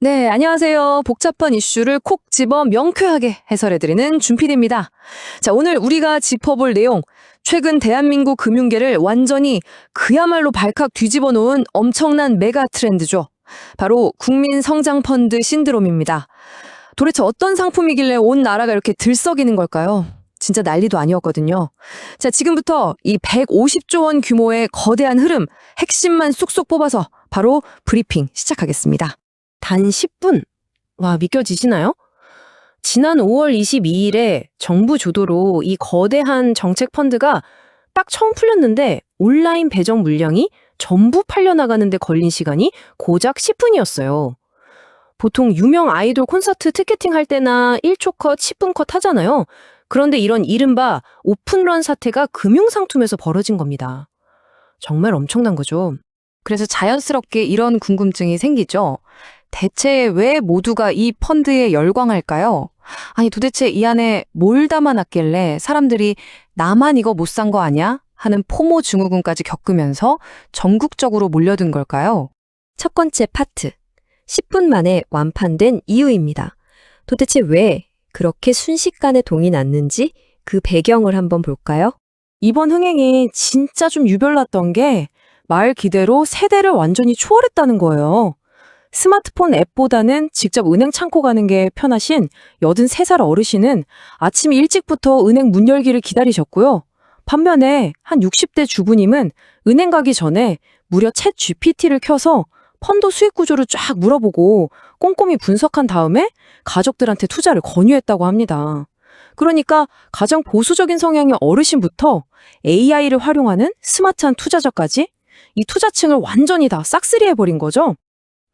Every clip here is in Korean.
네, 안녕하세요. 복잡한 이슈를 콕 집어 명쾌하게 해설해드리는 준PD입니다. 자, 오늘 우리가 짚어볼 내용, 최근 대한민국 금융계를 완전히 그야말로 발칵 뒤집어 놓은 엄청난 메가 트렌드죠. 바로 국민성장펀드 신드롬입니다. 도대체 어떤 상품이길래 온 나라가 이렇게 들썩이는 걸까요? 진짜 난리도 아니었거든요. 자, 지금부터 이 150조 원 규모의 거대한 흐름, 핵심만 쏙쏙 뽑아서 바로 브리핑 시작하겠습니다. 단 10분? 와, 믿겨지시나요? 지난 5월 22일에 정부 주도로 이 거대한 정책 펀드가 딱 처음 풀렸는데 온라인 배정 물량이 전부 팔려나가는데 걸린 시간이 고작 10분이었어요. 보통 유명 아이돌 콘서트 티켓팅 할 때나 1초 컷, 10분 컷 하잖아요. 그런데 이런 이른바 오픈런 사태가 금융상투에서 벌어진 겁니다. 정말 엄청난 거죠. 그래서 자연스럽게 이런 궁금증이 생기죠. 대체 왜 모두가 이 펀드에 열광할까요? 아니 도대체 이 안에 뭘 담아놨길래 사람들이 나만 이거 못 산 거 아니야? 하는 포모 증후군까지 겪으면서 전국적으로 몰려든 걸까요? 첫 번째 파트, 10분 만에 완판된 이유입니다. 도대체 왜 그렇게 순식간에 동이 났는지 그 배경을 한번 볼까요? 이번 흥행이 진짜 좀 유별났던 게 말 그대로 세대를 완전히 초월했다는 거예요. 스마트폰 앱보다는 직접 은행 창고 가는 게 편하신 83살 어르신은 아침 일찍부터 은행 문 열기를 기다리셨고요. 반면에 한 60대 주부님은 은행 가기 전에 무려 챗 GPT를 켜서 펀드 수익 구조를 쫙 물어보고 꼼꼼히 분석한 다음에 가족들한테 투자를 권유했다고 합니다. 그러니까 가장 보수적인 성향의 어르신부터 AI를 활용하는 스마트한 투자자까지 이 투자층을 완전히 다 싹쓸이해버린 거죠.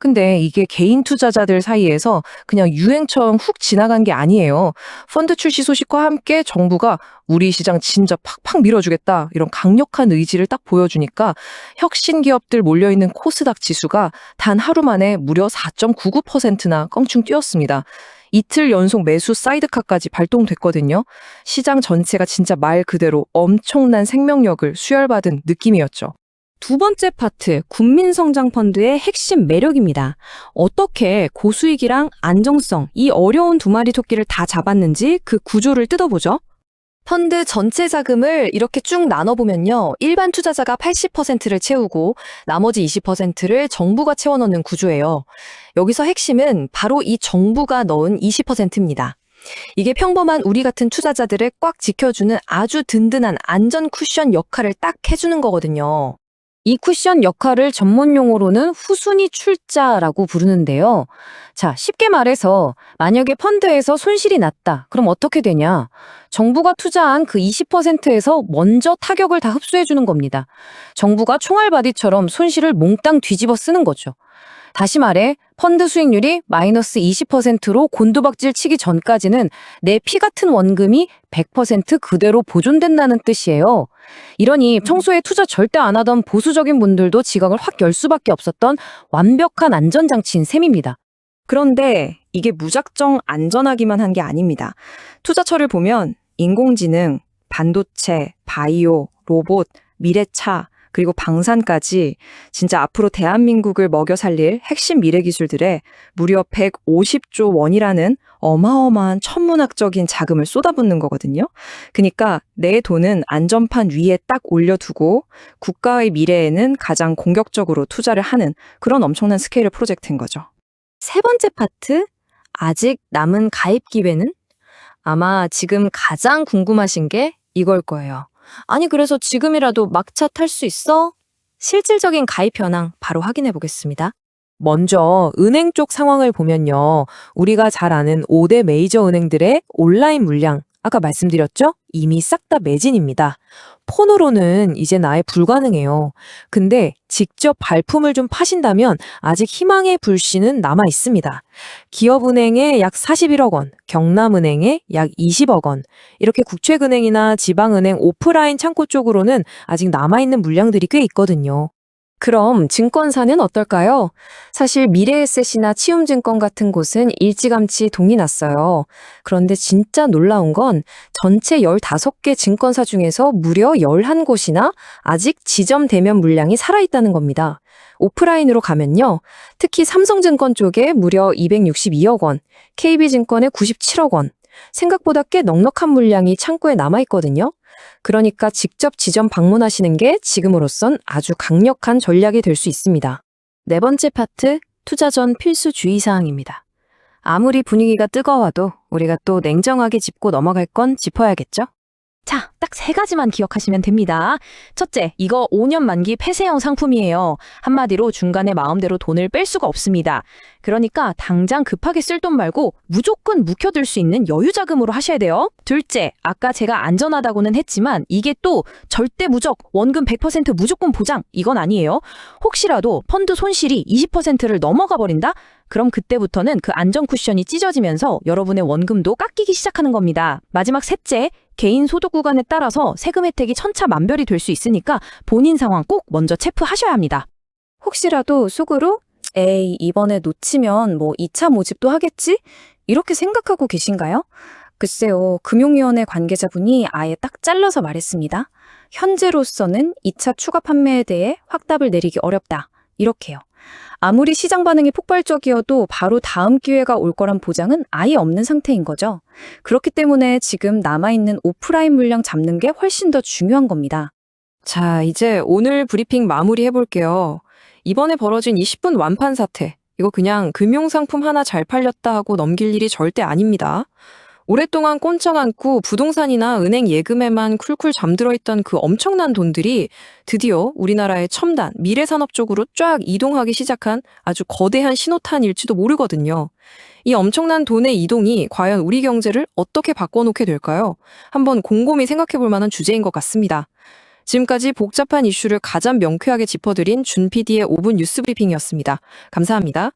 근데 이게 개인 투자자들 사이에서 그냥 유행처럼 훅 지나간 게 아니에요. 펀드 출시 소식과 함께 정부가 우리 시장 진짜 팍팍 밀어주겠다 이런 강력한 의지를 딱 보여주니까 혁신 기업들 몰려있는 코스닥 지수가 단 하루 만에 무려 4.99%나 껑충 뛰었습니다. 이틀 연속 매수 사이드카까지 발동됐거든요. 시장 전체가 진짜 말 그대로 엄청난 생명력을 수혈받은 느낌이었죠. 두 번째 파트, 국민성장펀드의 핵심 매력입니다. 어떻게 고수익이랑 안정성, 이 어려운 두 마리 토끼를 다 잡았는지 그 구조를 뜯어보죠. 펀드 전체 자금을 이렇게 쭉 나눠보면요. 일반 투자자가 80%를 채우고 나머지 20%를 정부가 채워넣는 구조예요. 여기서 핵심은 바로 이 정부가 넣은 20%입니다. 이게 평범한 우리 같은 투자자들을 꽉 지켜주는 아주 든든한 안전 쿠션 역할을 딱 해주는 거거든요. 이 쿠션 역할을 전문 용어로는 후순위 출자라고 부르는데요. 자, 쉽게 말해서 만약에 펀드에서 손실이 났다. 그럼 어떻게 되냐? 정부가 투자한 그 20%에서 먼저 타격을 다 흡수해 주는 겁니다. 정부가 총알바디처럼 손실을 몽땅 뒤집어 쓰는 거죠. 다시 말해 펀드 수익률이 마이너스 20%로 곤두박질 치기 전까지는 내 피 같은 원금이 100% 그대로 보존된다는 뜻이에요. 이러니 평소에 투자 절대 안 하던 보수적인 분들도 지갑을 확 열 수밖에 없었던 완벽한 안전장치인 셈입니다. 그런데 이게 무작정 안전하기만 한 게 아닙니다. 투자처를 보면 인공지능, 반도체, 바이오, 로봇, 미래차, 그리고 방산까지 진짜 앞으로 대한민국을 먹여 살릴 핵심 미래 기술들에 무려 150조 원이라는 어마어마한 천문학적인 자금을 쏟아붓는 거거든요. 그러니까 내 돈은 안전판 위에 딱 올려두고 국가의 미래에는 가장 공격적으로 투자를 하는 그런 엄청난 스케일의 프로젝트인 거죠. 세 번째 파트, 아직 남은 가입 기회는? 아마 지금 가장 궁금하신 게 이걸 거예요. 아니 그래서 지금이라도 막차 탈 수 있어? 실질적인 가입 현황 바로 확인해 보겠습니다. 먼저 은행 쪽 상황을 보면요. 우리가 잘 아는 5대 메이저 은행들의 온라인 물량, 아까 말씀드렸죠? 이미 싹 다 매진입니다. 폰으로는 이제 아예 불가능해요. 근데 직접 발품을 좀 파신다면 아직 희망의 불씨는 남아 있습니다. 기업은행에 약 41억 원, 경남은행에 약 20억 원, 이렇게 국책은행이나 지방은행 오프라인 창고 쪽으로는 아직 남아있는 물량들이 꽤 있거든요. 그럼 증권사는 어떨까요? 사실 미래에셋이나 치움증권 같은 곳은 일찌감치 동이 났어요. 그런데 진짜 놀라운 건 전체 15개 증권사 중에서 무려 11곳이나 아직 지점 대면 물량이 살아있다는 겁니다. 오프라인으로 가면요. 특히 삼성증권 쪽에 무려 262억 원, KB증권에 97억 원, 생각보다 꽤 넉넉한 물량이 창고에 남아있거든요. 그러니까 직접 지점 방문하시는 게 지금으로선 아주 강력한 전략이 될 수 있습니다. 네 번째 파트, 투자 전 필수 주의사항입니다. 아무리 분위기가 뜨거워도 우리가 또 냉정하게 짚고 넘어갈 건 짚어야겠죠? 자, 딱 3가지만 기억하시면 됩니다. 첫째, 이거 5년 만기 폐쇄형 상품이에요. 한마디로 중간에 마음대로 돈을 뺄 수가 없습니다. 그러니까 당장 급하게 쓸 돈 말고 무조건 묵혀둘 수 있는 여유 자금으로 하셔야 돼요. 둘째, 아까 제가 안전하다고는 했지만 이게 또 절대 무적, 원금 100% 무조건 보장, 이건 아니에요. 혹시라도 펀드 손실이 20%를 넘어가 버린다? 그럼 그때부터는 그 안전 쿠션이 찢어지면서 여러분의 원금도 깎이기 시작하는 겁니다. 마지막 셋째, 개인 소득 구간에 따라서 세금 혜택이 천차만별이 될 수 있으니까 본인 상황 꼭 먼저 체크하셔야 합니다. 혹시라도 속으로 에이, 이번에 놓치면 뭐 2차 모집도 하겠지? 이렇게 생각하고 계신가요? 글쎄요, 금융위원회 관계자분이 아예 딱 잘라서 말했습니다. 현재로서는 2차 추가 판매에 대해 확답을 내리기 어렵다. 이렇게요. 아무리 시장 반응이 폭발적이어도 바로 다음 기회가 올 거란 보장은 아예 없는 상태인 거죠. 그렇기 때문에 지금 남아있는 오프라인 물량 잡는 게 훨씬 더 중요한 겁니다. 자, 이제 오늘 브리핑 마무리해볼게요. 이번에 벌어진 20분 완판 사태. 이거 그냥 금융상품 하나 잘 팔렸다 하고 넘길 일이 절대 아닙니다. 오랫동안 꼼짝 않고 부동산이나 은행 예금에만 쿨쿨 잠들어 있던 그 엄청난 돈들이 드디어 우리나라의 첨단, 미래산업 쪽으로 쫙 이동하기 시작한 아주 거대한 신호탄일지도 모르거든요. 이 엄청난 돈의 이동이 과연 우리 경제를 어떻게 바꿔놓게 될까요? 한번 곰곰이 생각해 볼 만한 주제인 것 같습니다. 지금까지 복잡한 이슈를 가장 명쾌하게 짚어드린 준 PD의 5분 뉴스 브리핑이었습니다. 감사합니다.